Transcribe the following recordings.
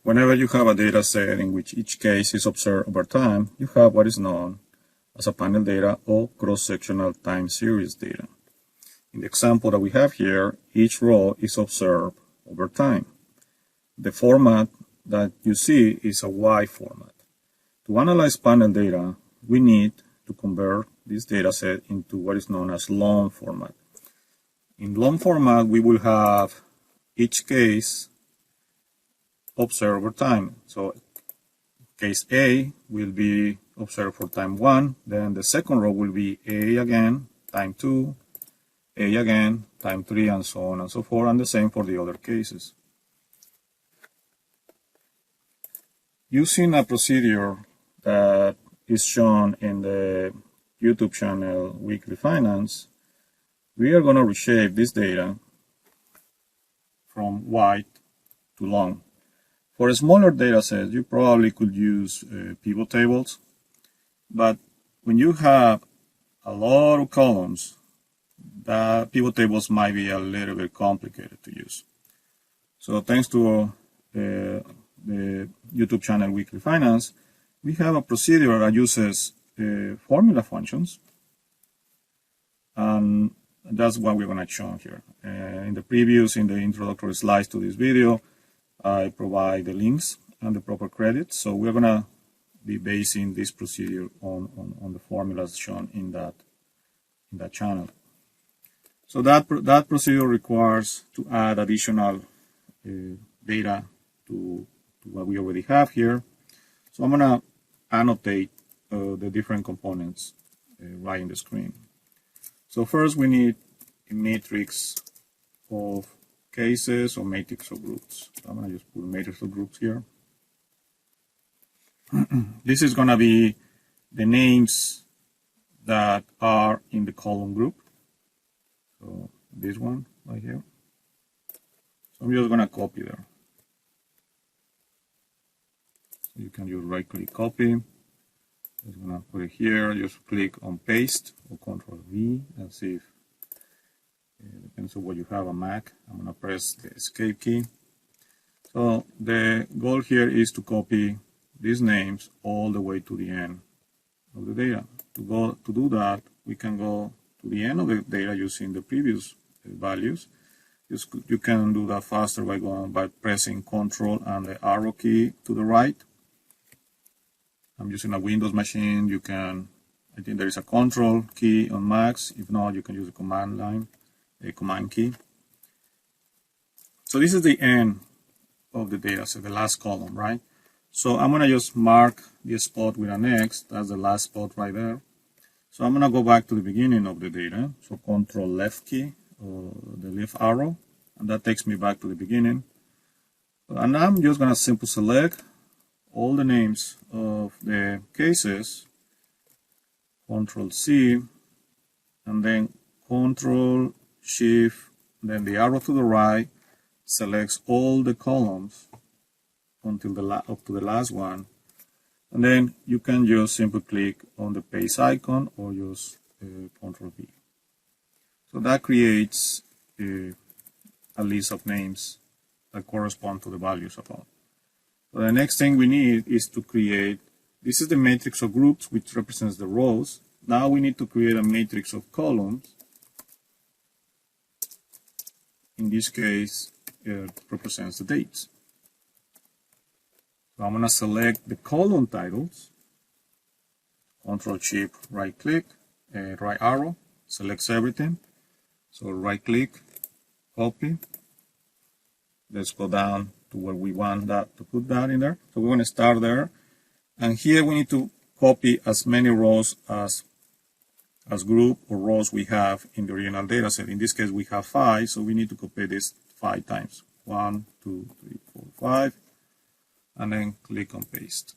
Whenever you have a data set in which each case is observed over time, you have what is known as a panel data or cross-sectional time series data. In the example that we have here, each row is observed over time. The format that you see is a Y format. To analyze panel data, we need to convert this data set into what is known as long format. In long format, we will have each case observed over time. So case A will be observed for time 1, then the second row will be A again, time 2, A again, time 3, and so on and so forth, and the same for the other cases. Using a procedure that is shown in the YouTube channel Weekly Finance, we are going to reshape this data from white to long. For a smaller data set, you probably could use pivot tables, but when you have a lot of columns, the pivot tables might be a little bit complicated to use. So thanks to the YouTube channel Weekly Finance, we have a procedure that uses formula functions, and that's what we're going to show here. In the introductory slides to this video, I provide the links and the proper credits. So we're going to be basing this procedure on the formulas shown in that channel. So that procedure requires to add additional data to what we already have here. So I'm going to annotate the different components right in the screen. So first we need a matrix of cases or matrix of groups. So I'm going to just put a matrix of groups here. This is going to be the names that are in the column group. So this one right here. So I'm just going to copy there. So you can just right click copy. Just going to put it here. Just click on paste or Control V and see if depends on what you have, a Mac. I'm going to press the escape key. So the goal here is to copy these names all the way to the end of the data. To do that, we can go to the end of the data using the previous values. You can do that faster by pressing Control and the arrow key to the right. I'm using a Windows machine. I think there is a Control key on Macs. If not, you can use a command key. So this is the end of the data set, the last column, right? So I'm going to just mark this spot with an X. That's the last spot right there. So I'm going to go back to the beginning of the data. So Control left key, or the left arrow, and that takes me back to the beginning. And I'm just going to simply select all the names of the cases, Control C, and then Control Shift, then the arrow to the right selects all the columns until up to the last one, and then you can just simply click on the paste icon or use Control V. So that creates a list of names that correspond to the values above. So the next thing we need is to create, this is the matrix of groups which represents the rows. Now we need to create a matrix of columns. In this case, it represents the dates. So I'm going to select the column titles, Control Shift, right click, right arrow, selects everything. So right click, copy. Let's go down to where we want that to put that in there. So we're going to start there. And here we need to copy as many rows as group or rows we have in the original data set. In this case, we have 5, so we need to copy this 5 times. 1, 2, 3, 4, 5, and then click on paste.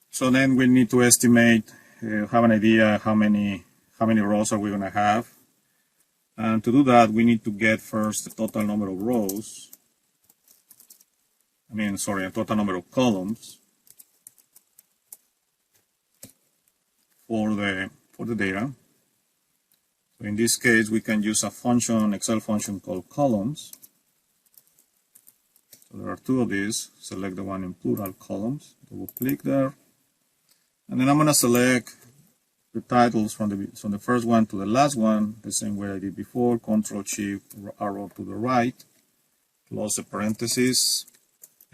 So then we need to estimate, have an idea how many rows are we going to have. And to do that, we need to get first the total number of rows. A total number of columns for the data. So in this case, we can use a function, Excel function called columns. So there are two of these. Select the one in plural columns. Double click there. And then I'm going to select the titles from the first one to the last one, the same way I did before. Control Shift arrow to the right. Close the parentheses.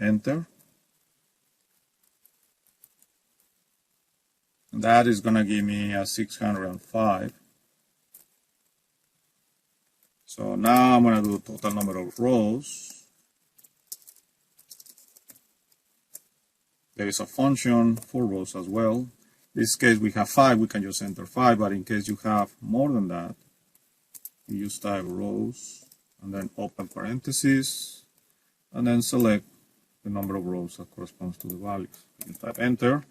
Enter. And that is going to give me a 605. So now I'm going to do total number of rows. There is a function for rows as well. In this case we have 5, we can just enter 5, but in case you have more than that, you just type rows and then open parentheses and then select the number of rows that corresponds to the values. You type enter.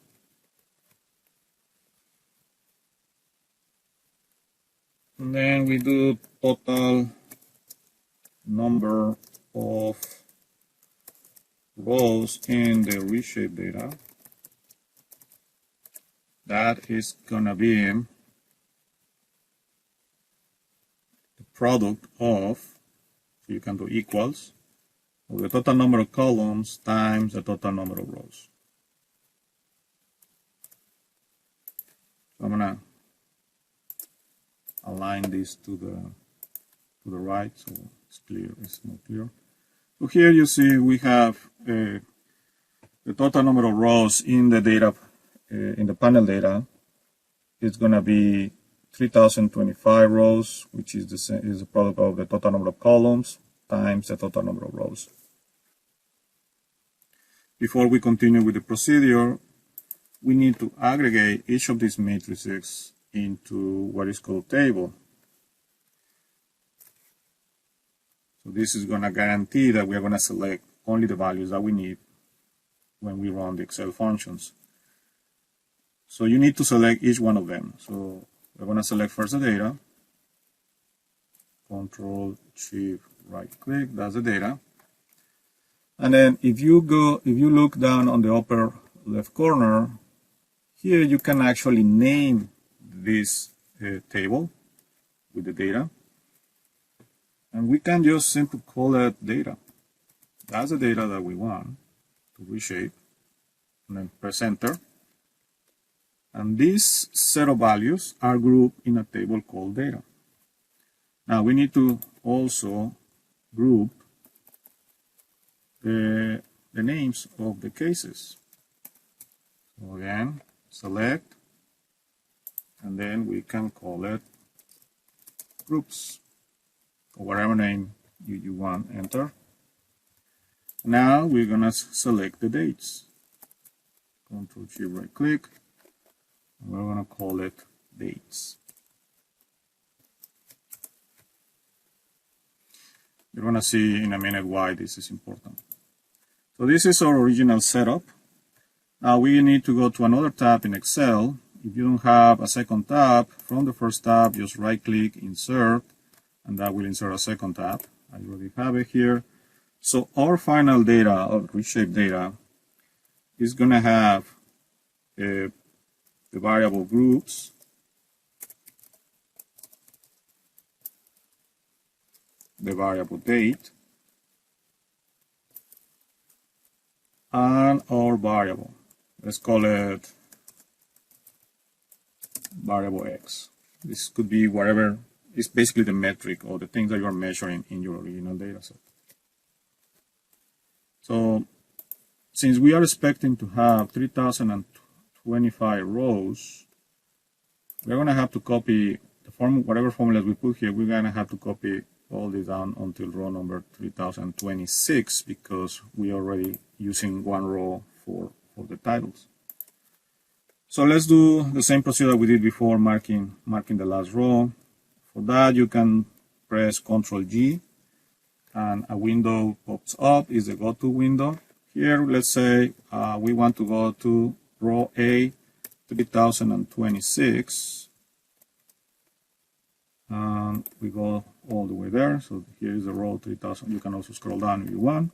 And then we do total number of rows in the reshape data. That is gonna be the product of, so you can do equals, of the total number of columns times the total number of rows. So I'm gonna align this to the right so it's clear, it's more clear. So here you see we have the total number of rows in the data, in the panel data. It's going to be 3025 rows, which is the product of the total number of columns times the total number of rows. Before we continue with the procedure, we need to aggregate each of these matrices into what is called table. So this is going to guarantee that we are going to select only the values that we need when we run the Excel functions. So you need to select each one of them. So we're going to select first the data. Control Shift right click, that's the data. And then if you look down on the upper left corner, here you can actually name this table with the data, and we can just simply call it data. That's the data that we want to reshape, and then press enter. And this set of values are grouped in a table called data. Now we need to also group the names of the cases. So again, select, and then we can call it groups, or whatever name you want, enter. Now we're going to select the dates. Control Shift right click, and we're going to call it dates. You're going to see in a minute why this is important. So this is our original setup. Now we need to go to another tab in Excel. If you don't have a second tab, from the first tab, just right-click, insert, and that will insert a second tab. I already have it here. So our final data, of reshape data, is going to have the variable groups, the variable date, and our variable. Let's call it variable X. This could be whatever is basically the metric or the things that you are measuring in your original data set. So since we are expecting to have 3025 rows, we're going to have to copy the whatever formulas we put here. We're going to have to copy all this down until row number 3026 because we are already using one row for the titles. So let's do the same procedure we did before, marking the last row. For that, you can press Ctrl G, and a window pops up. Is the go-to window. Here, let's say we want to go to row A, 3026, and we go all the way there. So here is the row 3000. You can also scroll down if you want,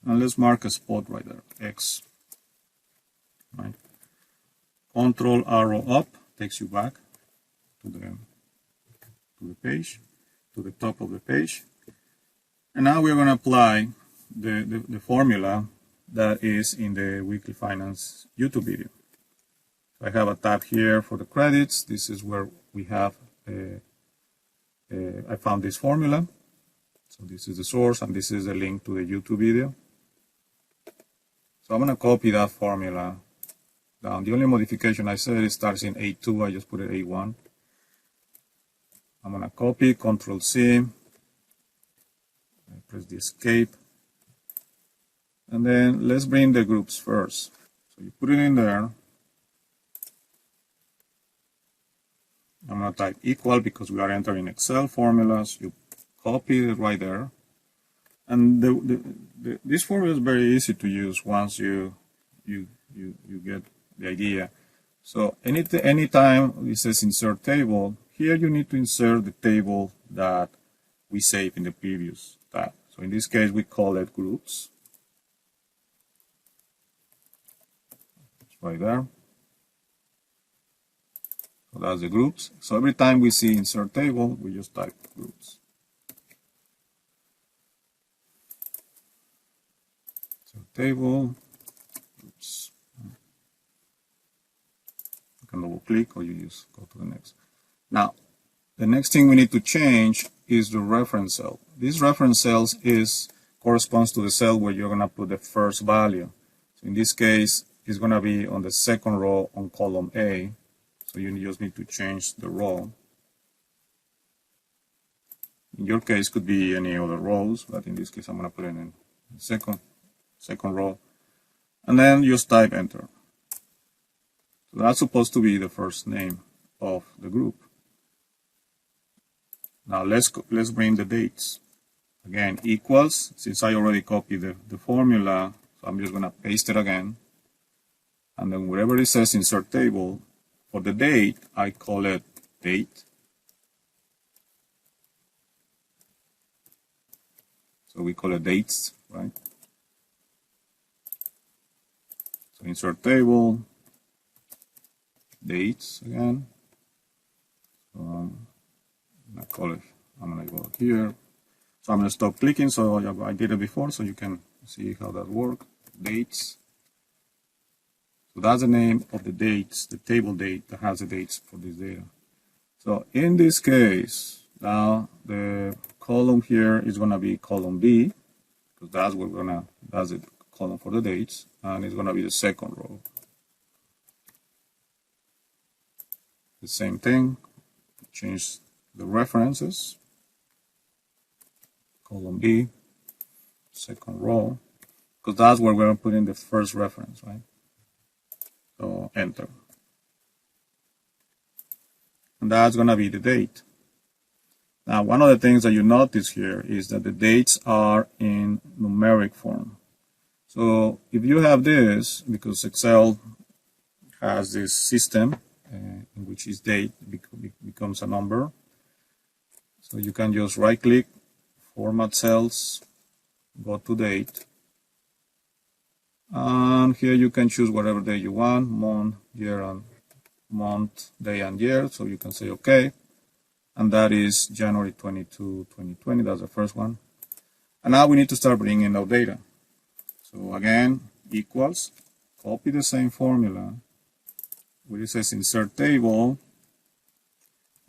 and let's mark a spot right there, X. Right. Control arrow up takes you back to the page, to the top of the page. And now we're going to apply the formula that is in the Weekly Finance YouTube video. I have a tab here for the credits. This is where we have, I found this formula. So this is the source, and this is the link to the YouTube video. So I'm going to copy that formula down. The only modification I said, it starts in A2. I just put it A1. I'm going to copy, Control C. I press the escape. And then let's bring the groups first. So you put it in there. I'm going to type equal because we are entering Excel formulas. You copy it right there. And this formula is very easy to use once you get the idea. So anytime it says insert table, here you need to insert the table that we saved in the previous tab. So in this case, we call it groups. It's right there. So that's the groups. So every time we see insert table, we just type groups. Insert table, groups. You can double click or you just go to the next. Now, the next thing we need to change is the reference cell. This reference cell corresponds to the cell where you're going to put the first value. So in this case, it's going to be on the second row on column A. So you just need to change the row. In your case, could be any other rows, but in this case, I'm going to put it in the second row. And then just type enter. So that's supposed to be the first name of the group. Now let's bring the dates. Again, equals, since I already copied the formula, so I'm just going to paste it again. And then wherever it says insert table, for the date, I call it date. So we call it dates, right? So insert table, dates again. So I'm going to go here. So I'm going to stop clicking. So I did it before, so you can see how that works. Dates. So that's the name of the dates, the table date that has the dates for this data. So in this case, now the column here is going to be column B, because that's the column for the dates, and it's going to be the second row. The same thing, change the references, column B, second row, because that's where we're going to put in the first reference, right? So enter. And that's going to be the date. Now, one of the things that you notice here is that the dates are in numeric form. So if you have this, because Excel has this system in which each date becomes a number, so you can just right click, format cells, go to date, and here you can choose whatever day you want, month, year, and month, day, and year. So you can say OK, and that is January 22, 2020. That's the first one. And now we need to start bringing our data. So again, equals, copy the same formula. Where it says insert table,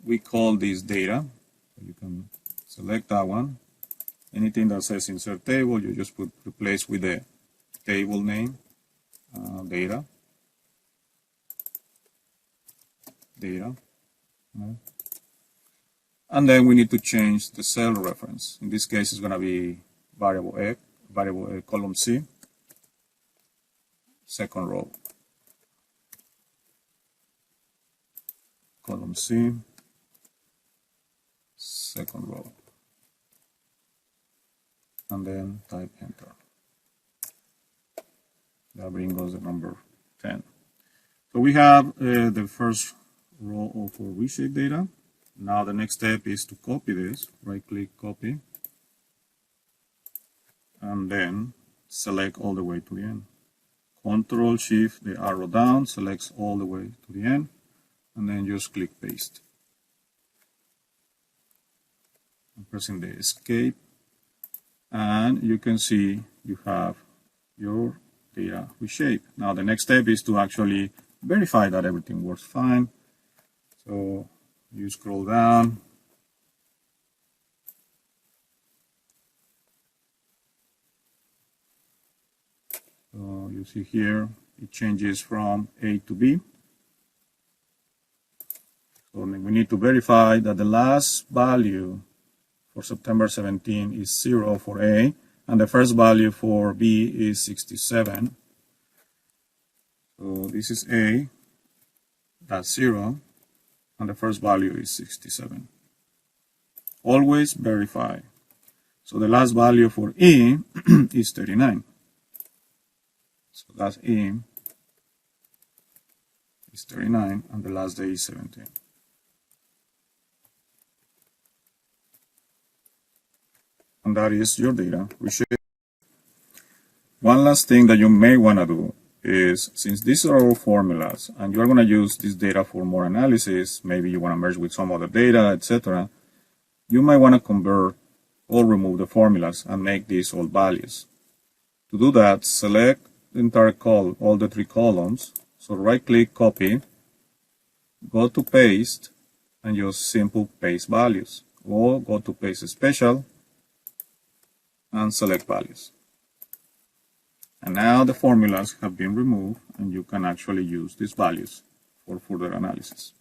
we call this data. So you can select that one. Anything that says insert table, you just replace with the table name, data. Right. And then we need to change the cell reference. In this case, it's going to be variable A, column C, second row. Column C, second row. And then type enter. That brings us the number 10. So we have the first row of our Reshape data. Now the next step is to copy this. Right click, copy. And then select all the way to the end. Control Shift the arrow down, selects all the way to the end. And then just click paste. I'm pressing the escape. and you can see you have your data reshape. Now the next step is to actually verify that everything works fine. So you scroll down. So you see here it changes from A to B. So we need to verify that the last value for September 17 is 0 for A, and the first value for B is 67. So this is A, that's 0, and the first value is 67. Always verify. So the last value for E is 39. So that's E is 39, and the last day is 17. And that is your data reshape. One last thing that you may want to do is, since these are all formulas and you're going to use this data for more analysis, maybe you want to merge with some other data, etc., you might want to convert or remove the formulas and make these all values. To do that, select the entire column, all the 3 columns. So right-click, copy, go to paste, and just simple paste values. Or go to paste special and select values. And now the formulas have been removed, and you can actually use these values for further analysis.